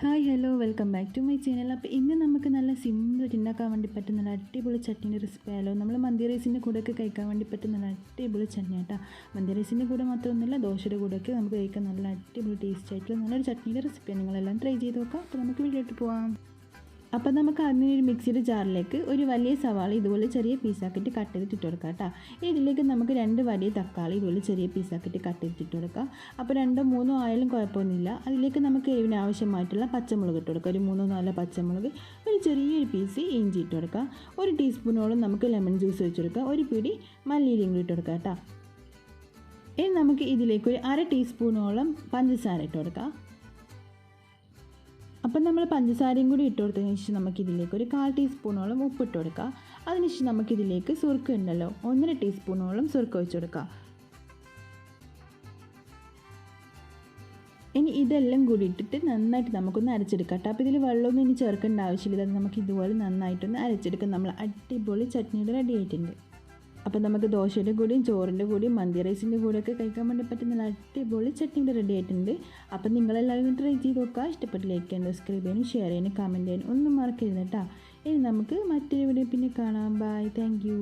Hi hello welcome back to my channel. അപ്പോൾ ഇന്ന് നമുക്ക് നല്ല സിമ്പിളായിട്ട് ഉണ്ടാക്കാൻ വേണ്ടി പറ്റുന്ന നല്ല അടിപൊളി ചട്നീൻ്റെ റെസിപ്പി ആയാലോ. നമ്മൾ മന്തി റൈസിൻ്റെ കൂടെയൊക്കെ കഴിക്കാൻ വേണ്ടി പറ്റുന്ന നല്ല അടിപൊളി ചട്നി കേട്ടോ. മന്തി റൈസിൻ്റെ കൂടെ മാത്രമൊന്നുമില്ല, ദോശയുടെ കൂടെയൊക്കെ നമുക്ക് കഴിക്കാൻ നല്ല അടിപൊളി ടേസ്റ്റ് ആയിട്ടുള്ള നല്ലൊരു ചട്നീൻ്റെ റെസിപ്പിയാണ്. നിങ്ങളെല്ലാം ട്രൈ ചെയ്ത് നോക്കാം. അപ്പോൾ നമുക്ക് വീട്ടിലോട്ട് പോകാം. അപ്പോൾ നമുക്ക് അതിന് ഒരു മിക്സിയുടെ ജാറിലേക്ക് ഒരു വലിയ സവാള ഇതുപോലെ ചെറിയ പീസാക്കിയിട്ട് കട്ട് ചെയ്തിട്ട് ഇട്ട് കൊടുക്കാം കേട്ടോ. ഇതിലേക്ക് നമുക്ക് 2 വലിയ തക്കാളി ഇതുപോലെ ചെറിയ പീസാക്കിയിട്ട് കട്ട് ചെയ്തിട്ട് ഇട്ട് കൊടുക്കാം. അപ്പോൾ 2 3 ആയാലും കുഴപ്പമൊന്നുമില്ല. അതിലേക്ക് നമുക്ക് എരിവിന് ആവശ്യമായിട്ടുള്ള പച്ചമുളക് ഇട്ട് കൊടുക്കാം. ഒരു 3 4 പച്ചമുളക്, ഒരു ചെറിയൊരു പീസ് ഇഞ്ചി ഇട്ട് കൊടുക്കാം. 1 ടീസ്പൂണോളം നമുക്ക് ലെമൺ ജ്യൂസ് ഒഴിച്ച് കൊടുക്കാം. ഒരു പിടി മല്ലിയിലയും കൂടി ഇട്ട് കൊടുക്കാം കേട്ടോ. ഇനി നമുക്ക് ഇതിലേക്ക് ഒരു 1/2 ടീസ്പൂണോളം പഞ്ചസാര ഇട്ട് കൊടുക്കാം. അപ്പം നമ്മൾ പഞ്ചസാരയും കൂടി ഇട്ട് കൊടുത്തതിന് ശേഷം നമുക്കിതിലേക്ക് ഒരു 1/4 ടീസ്പൂണോളം ഉപ്പിട്ട് കൊടുക്കുക. അതിനുശേഷം നമുക്കിതിലേക്ക് സുർക്ക ഉണ്ടല്ലോ, 1.5 ടീസ്പൂണോളം സുർക്ക ഒഴിച്ച് കൊടുക്കുക. ഇനി ഇതെല്ലാം കൂടി ഇട്ടിട്ട് നന്നായിട്ട് നമുക്കൊന്ന് അരച്ചെടുക്കാം കേട്ടോ. അപ്പോൾ ഇതിൽ വെള്ളമൊന്നും ഇനി ചേർക്കേണ്ട ആവശ്യമില്ല. അത് നമുക്ക് ഇതുപോലെ നന്നായിട്ടൊന്ന് അരച്ചെടുക്കാം. നമ്മൾ അടിപൊളി ചട്നിയുടെ റെഡി ആയിട്ടുണ്ട്. അപ്പോൾ നമുക്ക് ദോശയുടെ കൂടിയും ചോറിൻ്റെ കൂടിയും മന്തി റൈസിൻ്റെ കൂടെയൊക്കെ കഴിക്കാൻ വേണ്ടി പറ്റുന്ന അടിപൊളി ചട്നിയുടെ റെഡി ആയിട്ടുണ്ട്. അപ്പോൾ നിങ്ങളെല്ലാവരും ട്രൈ ചെയ്ത് നോക്കുക. ഇഷ്ടപ്പെട്ട് ലൈക്ക് ചെയ്യാനും സബ്സ്ക്രൈബ് ചെയ്യാനും ഷെയർ ചെയ്യാനും കമൻറ്റ് ചെയ്യാനും ഒന്നും മറക്കരുത് കേട്ടോ. ഇനി നമുക്ക് മറ്റൊരു വീഡിയോ പിന്നെ കാണാം. Bye, thank U.